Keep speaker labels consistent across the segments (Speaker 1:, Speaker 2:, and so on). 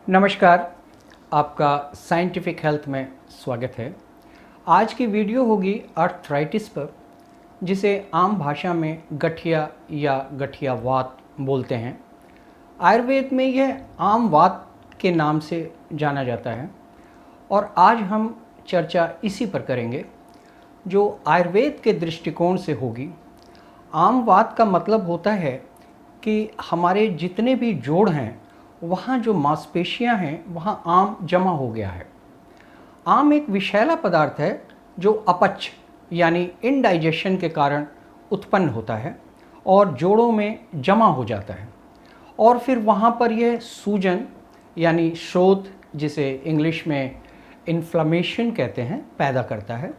Speaker 1: नमस्कार, आपका scientific health में स्वागत है। आज की वीडियो होगी आर्थराइटिस पर, जिसे आम भाषा में गठिया या गठिया वात बोलते हैं। आयुर्वेद में यह आम वात के नाम से जाना जाता है और आज हम चर्चा इसी पर करेंगे, जो आयुर्वेद के दृष्टिकोण से होगी। आम वात का मतलब होता है कि हमारे जितने भी जोड़ हैं, वहाँ जो मांसपेशियाँ हैं, वहाँ आम जमा हो गया है। आम एक विषैला पदार्थ है जो अपच यानी इनडाइजेशन के कारण उत्पन्न होता है और जोड़ों में जमा हो जाता है और फिर वहाँ पर यह सूजन यानी शोथ, जिसे इंग्लिश में इन्फ्लेमेशन कहते हैं, पैदा करता है।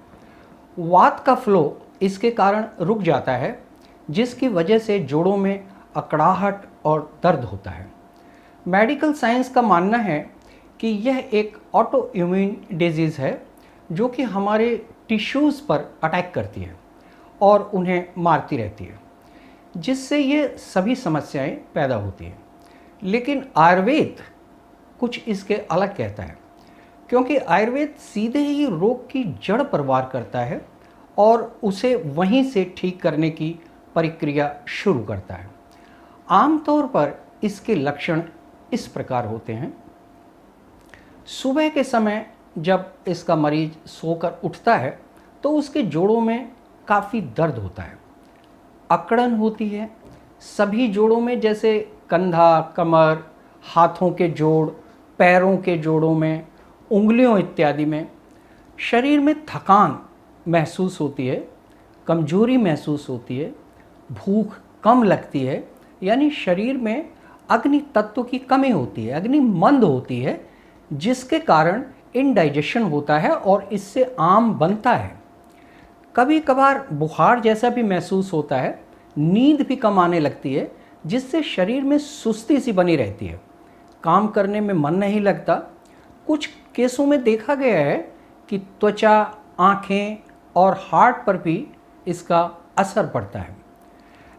Speaker 1: वात का फ्लो इसके कारण रुक जाता है, जिसकी वजह से जोड़ों में अकड़ाहट और दर्द होता है। मेडिकल साइंस का मानना है कि यह एक ऑटो इम्यून डिजीज़ है जो कि हमारे टिश्यूज़ पर अटैक करती है और उन्हें मारती रहती है, जिससे ये सभी समस्याएं पैदा होती हैं। लेकिन आयुर्वेद कुछ इसके अलग कहता है, क्योंकि आयुर्वेद सीधे ही रोग की जड़ पर वार करता है और उसे वहीं से ठीक करने की प्रक्रिया शुरू करता है। आमतौर पर इसके लक्षण इस प्रकार होते हैं। सुबह के समय जब इसका मरीज सोकर उठता है तो उसके जोड़ों में काफ़ी दर्द होता है, अकड़न होती है सभी जोड़ों में, जैसे कंधा, कमर, हाथों के जोड़, पैरों के जोड़ों में, उंगलियों इत्यादि में। शरीर में थकान महसूस होती है, कमजोरी महसूस होती है, भूख कम लगती है, यानी शरीर में अग्नि तत्व की कमी होती है, अग्नि मंद होती है, जिसके कारण इनडाइजेशन होता है और इससे आम बनता है। कभी कभार बुखार जैसा भी महसूस होता है, नींद भी कम आने लगती है, जिससे शरीर में सुस्ती सी बनी रहती है, काम करने में मन नहीं लगता। कुछ केसों में देखा गया है कि त्वचा, आँखें और हार्ट पर भी इसका असर पड़ता है।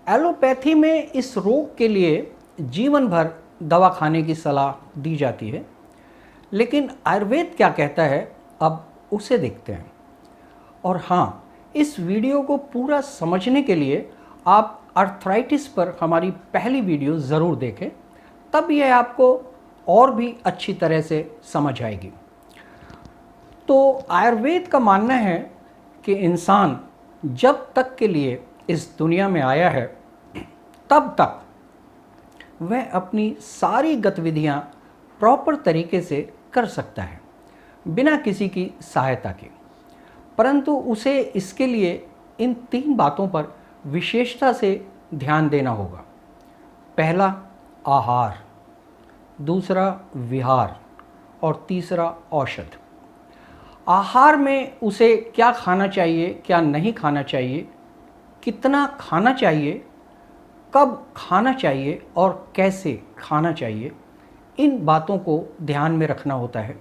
Speaker 1: एलोपैथी में इस रोग के लिए जीवन भर दवा खाने की सलाह दी जाती है, लेकिन आयुर्वेद क्या कहता है, अब उसे देखते हैं। और हाँ, इस वीडियो को पूरा समझने के लिए आप आर्थराइटिस पर हमारी पहली वीडियो ज़रूर देखें, तब यह आपको और भी अच्छी तरह से समझ आएगी। तो आयुर्वेद का मानना है कि इंसान जब तक के लिए इस दुनिया में आया है, तब तक वह अपनी सारी गतिविधियां प्रॉपर तरीके से कर सकता है, बिना किसी की सहायता के। परंतु उसे इसके लिए इन 3 बातों पर विशेषता से ध्यान देना होगा। पहला आहार, दूसरा विहार और तीसरा औषध। आहार में उसे क्या खाना चाहिए, क्या नहीं खाना चाहिए, कितना खाना चाहिए, कब खाना चाहिए और कैसे खाना चाहिए, इन बातों को ध्यान में रखना होता है।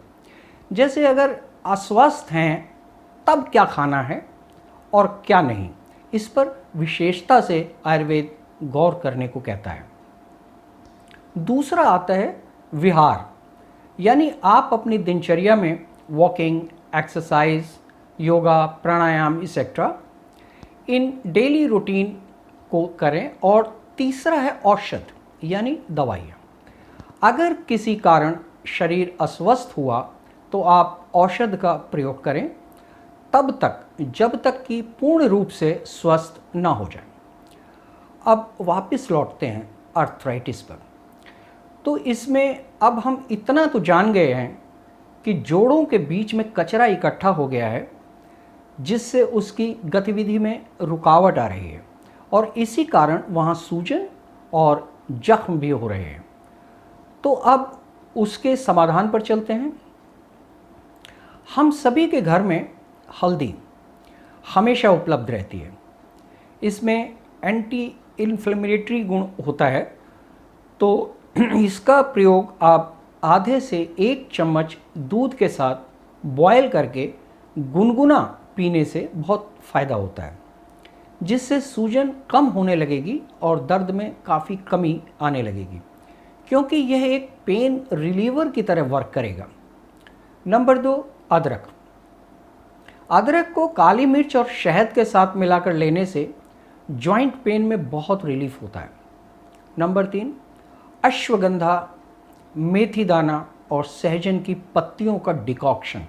Speaker 1: जैसे अगर अस्वस्थ हैं तब क्या खाना है और क्या नहीं, इस पर विशेषता से आयुर्वेद गौर करने को कहता है। दूसरा आता है विहार, यानी आप अपनी दिनचर्या में वॉकिंग, एक्सरसाइज, योगा, प्राणायाम एक्सेट्रा इन डेली रूटीन को करें। और तीसरा है औषध, यानी दवाइयाँ। अगर किसी कारण शरीर अस्वस्थ हुआ तो आप औषध का प्रयोग करें, तब तक जब तक कि पूर्ण रूप से स्वस्थ ना हो जाए। अब वापस लौटते हैं आर्थराइटिस पर। तो इसमें अब हम इतना तो जान गए हैं कि जोड़ों के बीच में कचरा इकट्ठा हो गया है, जिससे उसकी गतिविधि में रुकावट आ रही है और इसी कारण वहाँ सूजन और जख्म भी हो रहे हैं। तो अब उसके समाधान पर चलते हैं। हम सभी के घर में हल्दी हमेशा उपलब्ध रहती है। इसमें एंटी इन्फ्लेमेटरी गुण होता है, तो इसका प्रयोग आप आधे से 1 चम्मच दूध के साथ बॉयल करके गुनगुना पीने से बहुत फ़ायदा होता है, जिससे सूजन कम होने लगेगी और दर्द में काफ़ी कमी आने लगेगी। क्योंकि यह एक पेन रिलीवर की तरह वर्क करेगा। नंबर 2, अदरक। अदरक को काली मिर्च और शहद के साथ मिलाकर लेने से जॉइंट पेन में बहुत रिलीफ होता है। नंबर 3, अश्वगंधा, मेथी दाना और सहजन की पत्तियों का डिकॉक्शन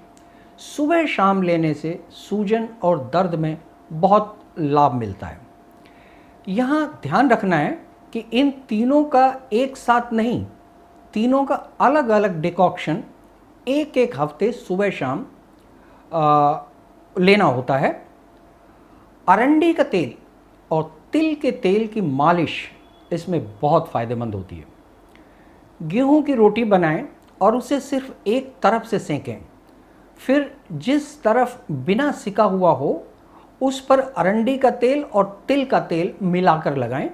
Speaker 1: सुबह शाम लेने से सूजन और दर्द में बहुत लाभ मिलता है। यहाँ ध्यान रखना है कि इन तीनों का एक साथ नहीं, तीनों का अलग अलग डिकॉक्शन एक एक हफ्ते सुबह शाम लेना होता है। अरंडी का तेल और तिल के तेल की मालिश इसमें बहुत फ़ायदेमंद होती है। गेहूं की रोटी बनाएं और उसे सिर्फ एक तरफ से सेंकें, फिर जिस तरफ बिना सिका हुआ हो उस पर अरंडी का तेल और तिल का तेल मिलाकर लगाएं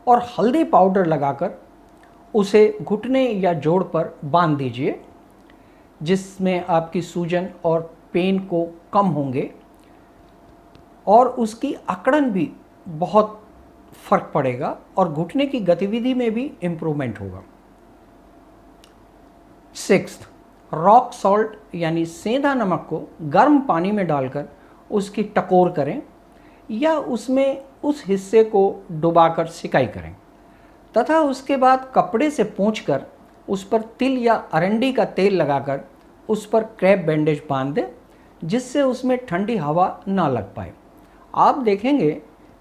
Speaker 1: और हल्दी पाउडर लगाकर उसे घुटने या जोड़ पर बांध दीजिए, जिसमें आपकी सूजन और पेन को कम होंगे और उसकी अकड़न भी बहुत फर्क पड़ेगा और घुटने की गतिविधि में भी इम्प्रूवमेंट होगा। 6, रॉक सॉल्ट यानी सेंधा नमक को गर्म पानी में डालकर उसकी टकोर करें या उसमें उस हिस्से को डुबाकर सिकाई करें तथा उसके बाद कपड़े से पोंछकर उस पर तिल या अरंडी का तेल लगाकर उस पर क्रैप बैंडेज बांध दें, जिससे उसमें ठंडी हवा ना लग पाए। आप देखेंगे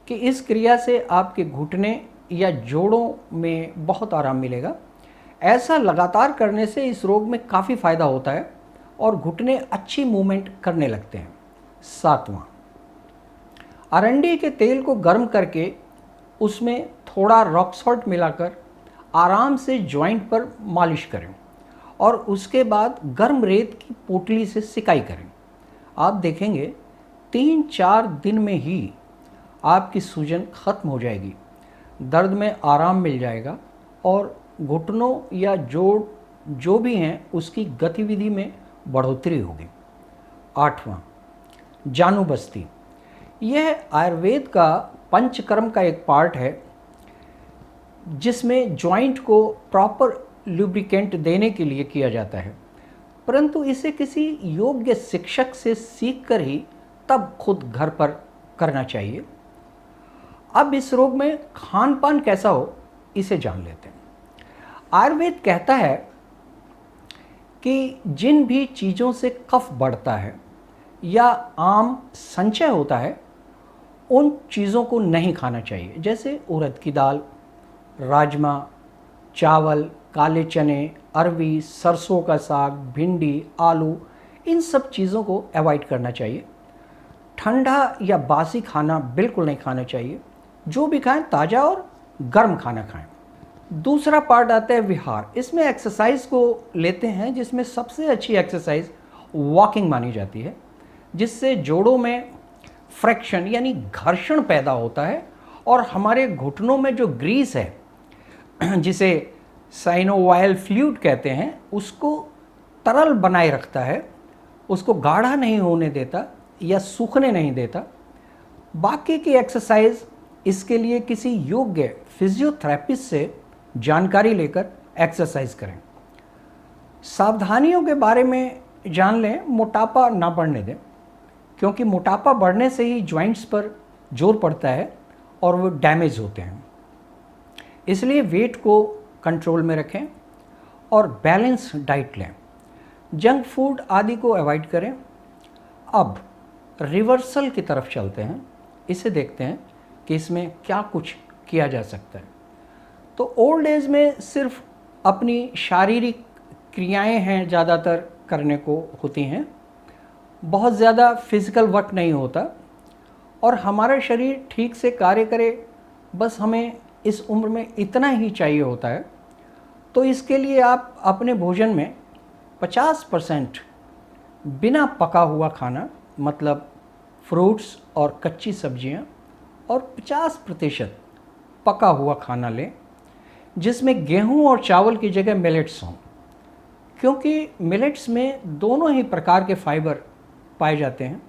Speaker 1: कि इस क्रिया से आपके घुटने या जोड़ों में बहुत आराम मिलेगा। ऐसा लगातार करने से इस रोग में काफ़ी फ़ायदा होता है और घुटने अच्छी मूवमेंट करने लगते हैं। 7वां, अरंडी के तेल को गर्म करके उसमें थोड़ा रॉक सॉल्ट मिलाकर आराम से जॉइंट पर मालिश करें और उसके बाद गर्म रेत की पोटली से सिकाई करें। आप देखेंगे 3-4 दिन में ही आपकी सूजन खत्म हो जाएगी, दर्द में आराम मिल जाएगा और घुटनों या जोड़ जो भी हैं उसकी गतिविधि में बढ़ोतरी होगी। 8वां, जानु बस्ती। यह आयुर्वेद का पंचकर्म का एक पार्ट है जिसमें जॉइंट को प्रॉपर लुब्रिकेंट देने के लिए किया जाता है, परंतु इसे किसी योग्य शिक्षक से सीखकर ही तब खुद घर पर करना चाहिए। अब इस रोग में खान पान कैसा हो इसे जान लेते हैं। आयुर्वेद कहता है कि जिन भी चीज़ों से कफ बढ़ता है या आम संचय होता है उन चीज़ों को नहीं खाना चाहिए, जैसे उड़द की दाल, राजमा, चावल, काले चने, अरवी, सरसों का साग, भिंडी, आलू, इन सब चीज़ों को अवॉइड करना चाहिए। ठंडा या बासी खाना बिल्कुल नहीं खाना चाहिए। जो भी खाएं ताज़ा और गर्म खाना खाएं। दूसरा पार्ट आता है विहार। इसमें एक्सरसाइज को लेते हैं, जिसमें सबसे अच्छी एक्सरसाइज वॉकिंग मानी जाती है, जिससे जोड़ों में फ्रैक्शन यानी घर्षण पैदा होता है और हमारे घुटनों में जो ग्रीस है जिसे साइनोवायल फ्लूइड कहते हैं उसको तरल बनाए रखता है, उसको गाढ़ा नहीं होने देता या सूखने नहीं देता। बाकी की एक्सरसाइज इसके लिए किसी योग्य फिजियोथेरेपिस्ट से जानकारी लेकर एक्सरसाइज करें। सावधानियों के बारे में जान लें, मोटापा ना बढ़ने दें, क्योंकि मोटापा बढ़ने से ही जॉइंट्स पर जोर पड़ता है और वो डैमेज होते हैं। इसलिए वेट को कंट्रोल में रखें और बैलेंस डाइट लें। जंक फूड आदि को अवॉइड करें। अब रिवर्सल की तरफ चलते हैं, इसे देखते हैं कि इसमें क्या कुछ किया जा सकता है। तो ओल्ड एज में सिर्फ अपनी शारीरिक क्रियाएं हैं ज़्यादातर करने को होती हैं, बहुत ज़्यादा फिज़िकल वर्क नहीं होता और हमारा शरीर ठीक से कार्य करे, बस हमें इस उम्र में इतना ही चाहिए होता है। तो इसके लिए आप अपने भोजन में 50% बिना पका हुआ खाना, मतलब फ्रूट्स और कच्ची सब्जियां, और 50% पका हुआ खाना लें, जिसमें गेहूं और चावल की जगह मिलेट्स हों, क्योंकि मिलेट्स में दोनों ही प्रकार के फाइबर पाए जाते हैं,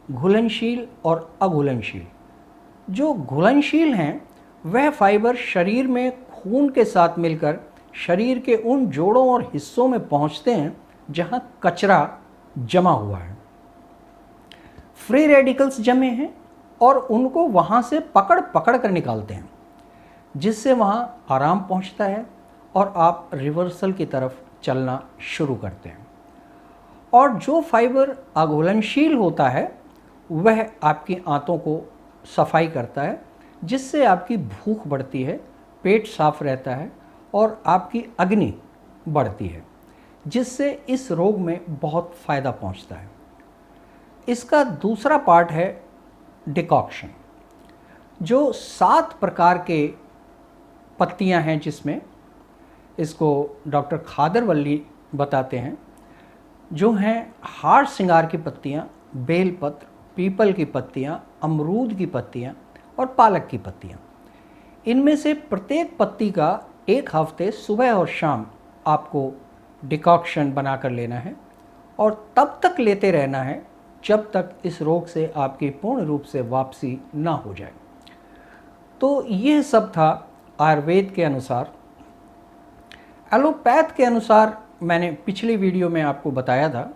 Speaker 1: घुलनशील और अघुलनशील। जो घुलनशील हैं वह फाइबर शरीर में खून के साथ मिलकर शरीर के उन जोड़ों और हिस्सों में पहुंचते हैं जहां कचरा जमा हुआ है। फ्री रेडिकल्स जमे हैं और उनको वहां से पकड़ पकड़ कर निकालते हैं, जिससे वहां आराम पहुंचता है और आप रिवर्सल की तरफ चलना शुरू करते हैं। और जो फाइबर अघुलनशील होता है वह आपकी आंतों को सफाई करता है, जिससे आपकी भूख बढ़ती है, पेट साफ रहता है और आपकी अग्नि बढ़ती है, जिससे इस रोग में बहुत फ़ायदा पहुंचता है। इसका दूसरा पार्ट है डिकॉक्शन, जो 7 प्रकार के पत्तियां हैं, जिसमें इसको डॉक्टर खादरवल्ली बताते हैं, जो हैं हार सिंगार की पत्तियां, बेलपत्र, पीपल की पत्तियां, अमरूद की पत्तियां और पालक की पत्तियां। इनमें से प्रत्येक पत्ती का 1 हफ्ते सुबह और शाम आपको डिकॉक्शन बनाकर लेना है और तब तक लेते रहना है जब तक इस रोग से आपकी पूर्ण रूप से वापसी ना हो जाए। तो यह सब था आयुर्वेद के अनुसार। एलोपैथ के अनुसार मैंने पिछली वीडियो में आपको बताया था,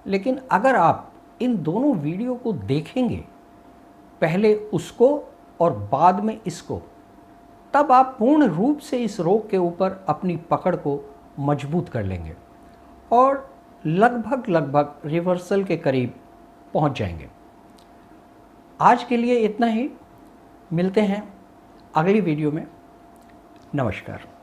Speaker 1: लेकिन अगर आप इन दोनों वीडियो को देखेंगे, पहले उसको और बाद में इसको, तब आप पूर्ण रूप से इस रोग के ऊपर अपनी पकड़ को मजबूत कर लेंगे और लगभग रिवर्सल के करीब पहुंच जाएंगे। आज के लिए इतना ही, मिलते हैं अगली वीडियो में। नमस्कार।